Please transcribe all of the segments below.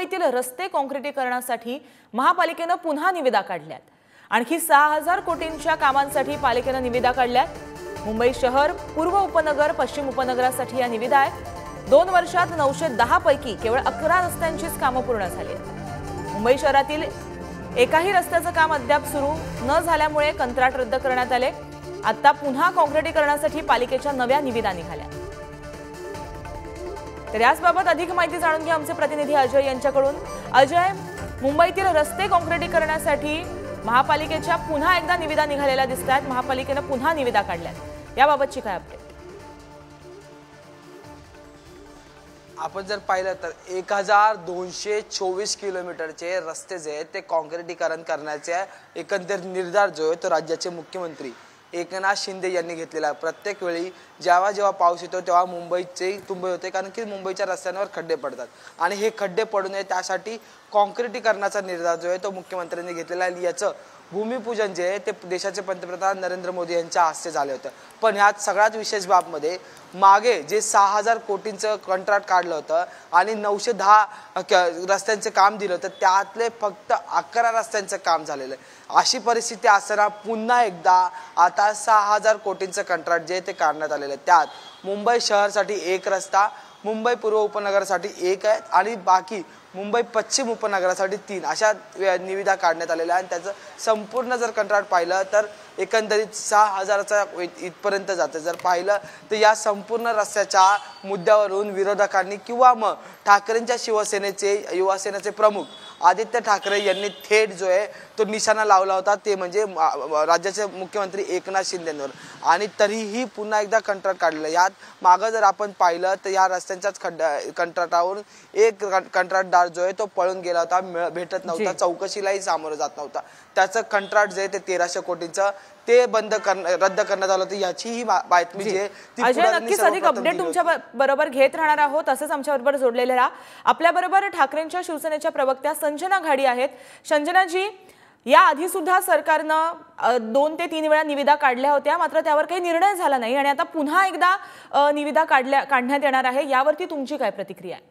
मुंबईतील रस्ते काँक्रिटीकरणासाठी महापालिकेने पुन्हा निविदा काढल्यात। आणखी 6000 कोटींच्या कामांसाठी पालिकेने निविदा काढल्यात। मुंबई शहर, पूर्व उपनगर, पश्चिम उपनगरासाठी या निविदा आहेत। 2 वर्षात 910 पैकी केवळ 11 रस्त्यांचीच कामं पूर्ण झाली आहेत। मुंबई शहरातील एकाही रस्त्याचं काम अद्याप सुरू न झाल्यामुळे कंत्राट रद्द करण्यात आले। आता पुन्हा काँक्रिटीकरणासाठी पालिकेच्या नव्या निविदा निघाल्या। तर याबाबत अधिक माहिती जाणून घ्या आमचे प्रतिनिधी अजय यांच्याकडून। अजय, मुंबईतील रस्ते काँक्रिटीकरणासाठी महापालिकेच्या पुन्हा एकदा निविदा निघालेल्या दिसतात। महापालिकेने पुन्हा निविदा काढल्यात, याबाबतची काय अपडेट? आपण जर पाहिलं तर 1224 किलोमीटरचे रस्ते जे आहेत ते काँक्रिटीकरण करण्याचे एकंदर निर्धार जो आहे तो राज्याचे मुख्यमंत्री एकनाथ शिंदे यांनी घेतलेला आहे। प्रत्येक वेळी जेव्हा पाऊस येतो तेव्हा मुंबईचे तुंबे होते, कारण की मुंबईच्या रस्त्यांवर खड्डे पडतात आणि हे खड्डे पडू नये त्यासाठी काँक्रिटीकरणाचा निर्धार जो आहे तो मुख्यमंत्र्यांनी घेतलेला आहे। याचं भूमिपूजन जे आहे ते देशाचे पंतप्रधान नरेंद्र मोदी यांच्या हस्ते झाले होते। पण ह्यात सगळ्यात विशेष बाबमध्ये मागे जे 6000 कोटींचं कंत्राट काढलं होतं आणि 910 रस्त्यांचे काम दिलं होतं त्यातले फक्त 11 रस्त्यांचं काम झालेलं आहे। अशी परिस्थिती असताना पुन्हा एकदा आता 6000 कोटींचं कंत्राट जे ते काढण्यात आलेलं आहे। त्यात मुंबई शहरासाठी 1 रस्ता, मुंबई पूर्व उपनगरासाठी 1 आहे आणि बाकी मुंबई पश्चिम उपनगरासाठी 3 अशा निविदा काढण्यात आलेल्या आणि त्याचं संपूर्ण जर कंत्राट पाहिलं तर एकंदरीत 6000चा इथपर्यंत जाते। जर पाहिलं तर या संपूर्ण रस्त्याच्या मुद्द्यावरून विरोधकांनी किंवा मग ठाकरेंच्या शिवसेनेचे युवासेनेचे प्रमुख आदित्य ठाकरे यांनी थेट जो आहे तो निशाणा लावला होता, ते म्हणजे राज्याचे मुख्यमंत्री एकनाथ शिंदेंवर। आणि तरीही पुन्हा एकदा कंत्राट काढलेलं। यात मागं जर आपण पाहिलं तर या रस्त्यांच्याच कंत्राटावरून एक कंत्राटदार जो आहे तो पळून गेला होता, भेटत नव्हता, चौकशीलाही सामोरं जात नव्हता। त्याचं कंत्राट जे आहे ते 1300 कोटींचं ते रद्द करण्यात आलं होतं। याची ही बातमी जी आहे ती अजय, नक्कीच अधिक अपडेट तुमच्या बरोबर घेत राहणार आहोत। असंच आमच्या बरोबर जोडलेले राहा। आपल्या बरोबर ठाकरेंच्या शिवसेनेच्या प्रवक्त्या संजना घाडी आहेत। संजनाजी, या आधी सुद्धा सरकारनं 2 ते 3 वेळा निविदा काढल्या होत्या, मात्र त्यावर काही निर्णय झाला नाही आणि आता पुन्हा एकदा निविदा काढण्यात येणार आहे, यावरती तुमची काय प्रतिक्रिया आहे?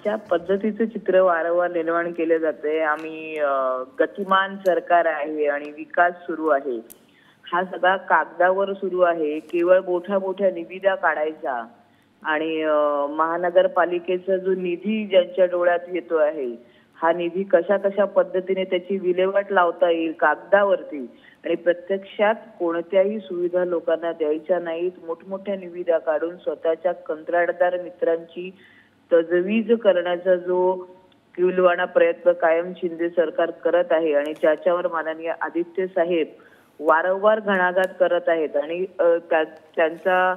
ज्या पद्धतीचं चित्र वारंवार निर्माण केले जाते, आम्ही गतिमान सरकार आहे आणि विकास सुरू आहे, हा सगळा कागदावर सुरू आहे। केवळ मोठ्या निविदा काढायचा आणि महानगरपालिकेचा जो निधी ज्यांच्या डोळ्यात येतो आहे, हा निधी कशा पद्धतीने त्याची विल्हेवाट लावता येईल कागदावरती आणि प्रत्यक्षात कोणत्याही सुविधा लोकांना द्यायच्या नाहीत। मोठमोठ्या निविदा काढून स्वतःच्या कंत्राटदार मित्रांची तजवीज करण्याचा जो किलवाणा प्रयत्न कायम शिंदे सरकार करत आहे आणि ज्याच्यावर माननीय आदित्य साहेब वारंवार घणाघात करत आहेत आणि त्यांचा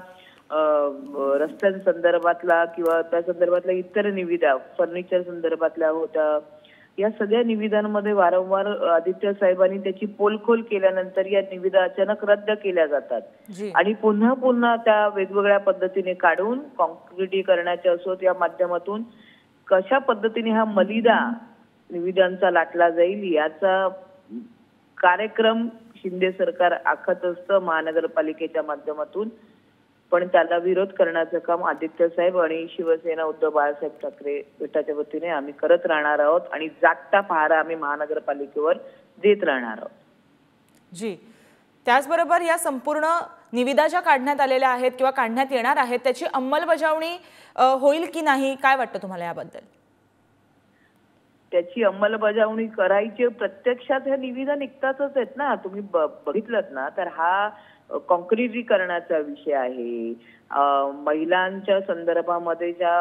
रस्त्यांसंदर्भातला किंवा त्या संदर्भातल्या इतर निविदा फर्निचर संदर्भातल्या होत्या, या सगळ्या निविदांमध्ये वारंवार आदित्य साहेबांनी त्याची पोलखोल केल्यानंतर या निविदा अचानक रद्द केल्या जातात आणि पुन्हा त्या वेगवेगळ्या पद्धतीने काढून काँक्रिटीकरणाच्या असोत या माध्यमातून कशा पद्धतीने हा मलिदा निविदांचा लाटला जाईल याचा कार्यक्रम शिंदे सरकार आखत असतं महानगरपालिकेच्या माध्यमातून। पण त्याला विरोध करण्याचं काम आदित्य साहेब आणि शिवसेना उद्धव बाळासाहेब ठाकरे गटाच्या वतीने आम्ही करत राहणार आहोत आणि जागता पहारा आम्ही महानगरपालिकेवर देत राहणार आहोत। जी, त्याचबरोबर या संपूर्ण निविदा ज्या काढण्यात आलेल्या आहेत किंवा काढण्यात येणार आहेत त्याची अंमलबजावणी होईल की नाही, काय वाटतं तुम्हाला याबद्दल? त्याची अंमलबजावणी करायची, प्रत्यक्षात ह्या निविदा निघतातच आहेत ना, तुम्ही बघितलं ना तर हा काँक्रिटीकरणाचा विषय आहे। महिलांच्या संदर्भामध्ये ज्या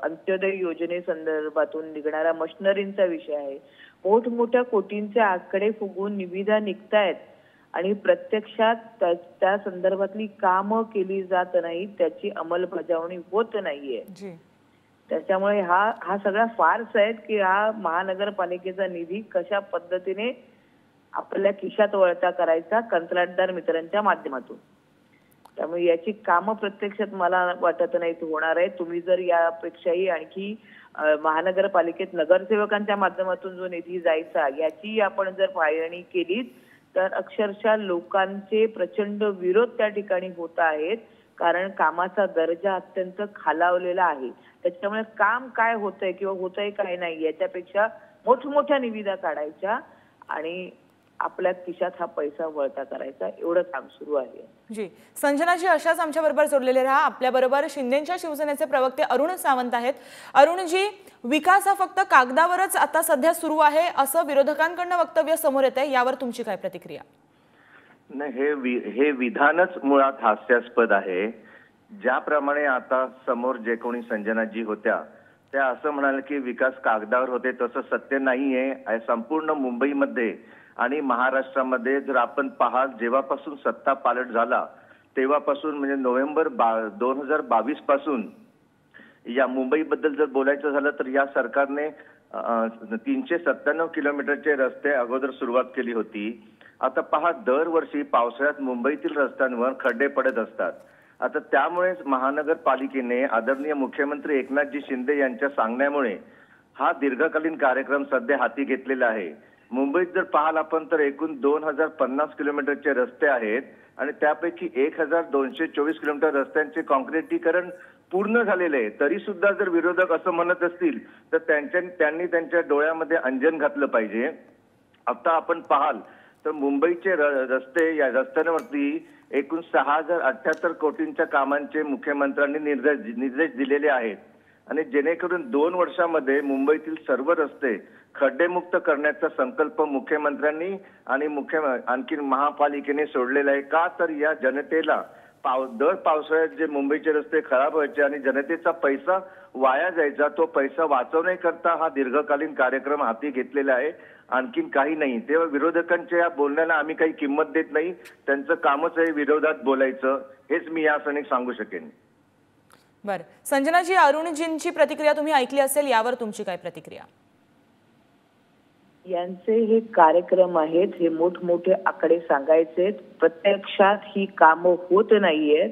अंत्योदय योजनेसंदर्भातून निघणाऱ्या मशिनरींचा विषय आहे। मोठमोठ्या कोटींचे आकडे फुगून निविदा निघतायत आणि प्रत्यक्षात त्या संदर्भातली कामं केली जात नाही, त्याची अंमलबजावणी होत नाहीये। त्याच्यामुळे हा सगळा फार्स आहे की हा महानगरपालिकेचा निधी कशा पद्धतीने आपल्या खिशात वळता करायचा कंत्राटदार मित्रांच्या माध्यमातून। त्यामुळे याची कामं प्रत्यक्षात मला वाटत नाही होणार आहे। तुम्ही जर यापेक्षाही आणखी महानगरपालिकेत नगरसेवकांच्या माध्यमातून जो निधी जायचा याची आपण जर पाहणी केली तर अक्षरशः लोकांचे प्रचंड विरोध त्या ठिकाणी होत आहेत। कारण कामाचा दर्जा अत्यंत खालावलेला आहे. त्याच्यामुळे काम काय होतंय किंवा होतंय काय नाही याच्यापेक्षा मोठमोठ्या निविदा काढायच्या आणि आपल्या खिशात हा पैसा वळता करायचा, एवढं काम सुरू आहे. जी संजनाजी, अशाच आमच्या बरोबर जोडलेले राहा. आपल्या बरोबर शिंदेच्या शिवसेनेचे प्रवक्ते अरुण सावंत आहेत. अरुणजी, विकास हा फक्त कागदावरच आता सध्या सुरू आहे असं विरोधकांकडून वक्तव्य समोर येत आहे, यावर तुमची काय प्रतिक्रिया? नाही, हे विधानच मुळात हास्यास्पद आहे. ज्याप्रमाणे आता समोर जे कोणी संजनाजी होत्या त्या असं म्हणाले की विकास कागदावर होते, तसं सत्य नाहीये. संपूर्ण मुंबईमध्ये आणि महाराष्ट्रामध्ये जर आपण पाहाल, जेव्हापासून सत्ता पालट झाला तेव्हापासून म्हणजे नोव्हेंबर 2022 पासून या मुंबईबद्दल जर बोलायचं झालं तर या सरकारने 397 किलोमीटरचे रस्ते अगोदर सुरुवात केली होती. आता पहा, दरवर्षी पावसाळ्यात मुंबईतील रस्त्यांवर खड्डे पडत असतात. आता त्यामुळेच महानगरपालिकेने आदरणीय मुख्यमंत्री एकनाथजी शिंदे यांच्या सांगण्यामुळे हा दीर्घकालीन कार्यक्रम सध्या हाती घेतलेला आहे. मुंबईत जर पाहाल आपण तर एकूण 2050 किलोमीटरचे रस्ते आहेत आणि त्यापैकी 1224 किलोमीटर रस्त्यांचे काँक्रिटीकरण पूर्ण झालेले आहे. तरी सुद्धा जर विरोधक असं म्हणत असतील तर त्यांनी त्यांच्या डोळ्यामध्ये अंजन घातलं पाहिजे. आता आपण पाहाल तर मुंबईचे रस्ते, या रस्त्यांवरती एकूण 6078 कोटींच्या कामांचे मुख्यमंत्र्यांनी निर्देश दिलेले आहेत आणि जेणेकरून 2 वर्षामध्ये मुंबईतील सर्व रस्ते खड्डेमुक्त करण्याचा संकल्प मुख्यमंत्र्यांनी आणि आणखी महापालिकेने सोडलेला आहे. का तर या जनतेला दर पावसाळ्यात जे मुंबईचे रस्ते खराब व्हायचे आणि जनतेचा पैसा वाया जायचा, तो पैसा वाचवण्याकरता हा दीर्घकालीन कार्यक्रम हाती घेतलेला आहे, आणखीन काही नाही. तेव्हा विरोधकांच्या या बोलण्याला आम्ही काही किंमत देत नाही. त्यांचं कामच आहे विरोधात बोलायचं, हेच मी या क्षणी सांगू शकेन. बरं संजनाजी, अरुणजींची प्रतिक्रिया तुम्ही ऐकली असेल, यावर तुमची काय प्रतिक्रिया? यांचे हे कार्यक्रम आहेत, हे मोठमोठे आकडे सांगायचे, प्रत्यक्षात ही कामं होत नाहीयेत.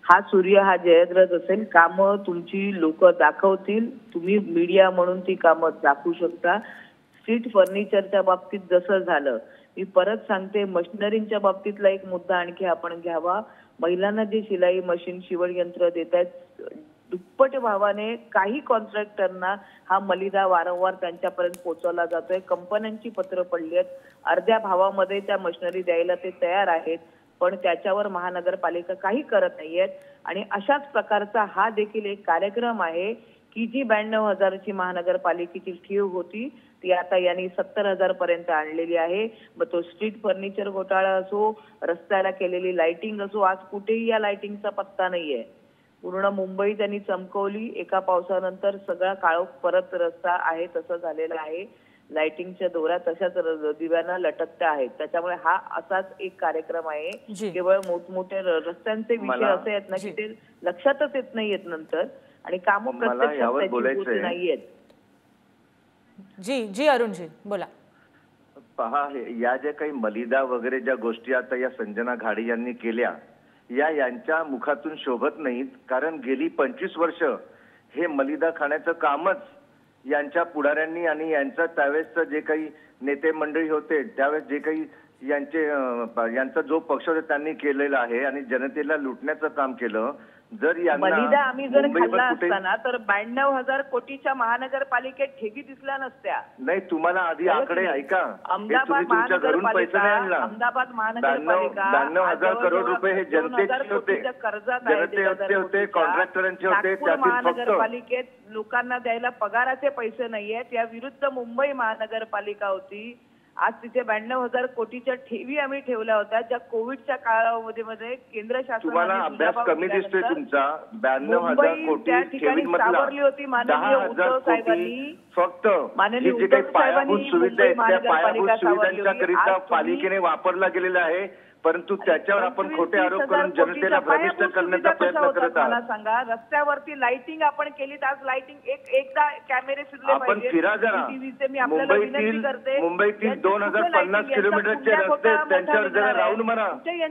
हा सूर्य हा जयद्रथ असेल, कामं तुमची लोक दाखवतील, तुम्ही मीडिया म्हणून ती कामं दाखवू शकता. स्ट्रीट फर्निचरच्या बाबतीत जसं झालं, मी परत सांगते, मशिनरींच्या बाबतीतला एक मुद्दा आणखी आपण घ्यावा. महिलांना जे शिलाई मशीन, शिवण यंत्र देत आहेत, दुप्पट भावाने काही कॉन्ट्रॅक्टरना हा मलिदा वारंवार त्यांच्यापर्यंत पोहोचवला जातोय. कंपन्यांची पत्र पडली आहेत, अर्ध्या भावामध्ये त्या मशिनरी द्यायला ते तयार आहेत, पण त्याच्यावर महानगरपालिका काही करत नाहीयेत. आणि अशाच प्रकारचा हा देखील एक कार्यक्रम आहे की जी 92,000ची महानगरपालिकेची ठेव होती ती आता यांनी 70,000 पर्यंत आणलेली आहे. मग तो स्ट्रीट फर्निचर घोटाळा असो, रस्त्याला केलेली लाइटिंग असो, आज कुठेही या लाइटिंगचा पत्ता नाहीये. पूर्ण मुंबई त्यांनी चमकवली. एका पावसानंतर सगळा काळोख परत रस्ता आहे तसं झालेला आहे. लाइटिंगच्या दोऱ्या तशाच दिव्यांना लटकत्या आहेत. त्याच्यामुळे हा असाच एक कार्यक्रम आहे. केवळ मोठमोठे रस्त्यांचे विषय असे आहेत ना की ते लक्षातच येत नाहीयेत नंतर, आणि कामं प्रत्यक्षात नाहीयेत. जी अरुणजी बोला. पहा, या ज्या काही मलिदा वगैरे ज्या गोष्टी आता या संजना घाडी यांनी केल्या, यांच्या मुखातून शोभत नाहीत. कारण गेली 25 वर्ष हे मलिदा खाण्याचं कामच यांच्या पुढाऱ्यांनी आणि यांचा त्यावेळेसचं जे काही नेते मंडळी होते त्यावेळेस जे काही यांचा जो पक्ष होता त्यांनी केलेला आहे आणि जनतेला लुटण्याचं काम केलं. जर मलिदा आम्ही जर खाल्ला असताना तर 92,000 कोटीच्या महानगरपालिकेत ठेवी दिसल्या नसत्या. नाही, तुम्हाला आधी आकडे ऐका. अहमदाबाद तुमच्या घरून पैसा नाही आणला. अहमदाबाद महानगरपालिका 92,000 करोड रुपये हे जनतेचे होते, जनतेचे होते, कॉन्ट्रॅक्टरांचे होते. महानगरपालिकेत लोकांना द्यायला पगाराचे पैसे नाहीयेत. या विरुद्ध मुंबई महानगरपालिका होती. आज तिथे 92,000 कोटीच्या ठेवी आम्ही ठेवल्या होत्या, ज्या कोविडच्या काळामध्ये केंद्र शासनाने तुम्हाला अभ्यास कमी दिसतोय तुमचा. 92,000 कोटी ठेवींमधला 10,000 कोटी फक्त जे काही पायाभूत सुविधा आहेत त्या पायाभूत सुविधांच्या करिता पालिकेने वापरला गेलेला आहे. परंतु त्याच्यावर आपण खोटे आरोप करून जनतेला भ्रमिष्ट करण्याचा प्रयत्न करत आहात. मला सांगा, रस्त्यावरती लाइटिंग आपण केली तर आज लाइटिंग एकदा कॅमेरे फिरले आपण फिरा जरा. मुंबईतील 2,050 किलोमीटरचे रस्ते त्यांच्यावर जरा राऊंड मारा.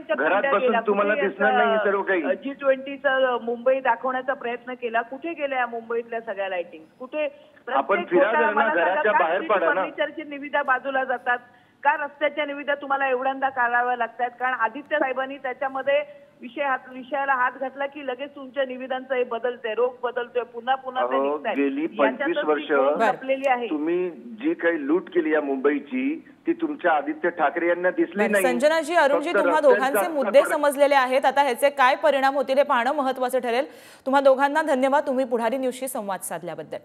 घरात बसून तुम्हाला दिसणार नाही सर्व काही. G20चा मुंबई दाखवण्याचा प्रयत्न केला, कुठे गेल्या या मुंबईतल्या सगळ्या लाइटिंग? कुठे? आपण फिरा जरा, घराच्या बाहेर पडा ना. फर्निचरची निविदा बाजूला जातात का? रस्त्याच्या निविदा तुम्हाला एवढ्यांदा काढाव्या लागतात? कारण आदित्य साहेबांनी त्याच्यामध्ये विषयाला हात घातला की लगेच तुमच्या निवेदनाचं हे बदलतंय, रोख बदलतोय, पुन्हा ते निघतायत. गेली 25 वर्ष लपलेली आहे. तुम्ही जी काही लूट केली आहे मुंबईची ती तुमच्या आदित्य ठाकरे यांना दिसली नाही. संजनाजी, अरुणजी, फक्त तुम्हा दोघांचे मुद्दे समजलेले आहेत. आता ह्याचे काय परिणाम होतील हे पाहणं महत्त्वाचं ठरेल. तुम्हा दोघांना धन्यवाद, तुम्ही पुढारी न्यूजशी संवाद साधल्याबद्दल.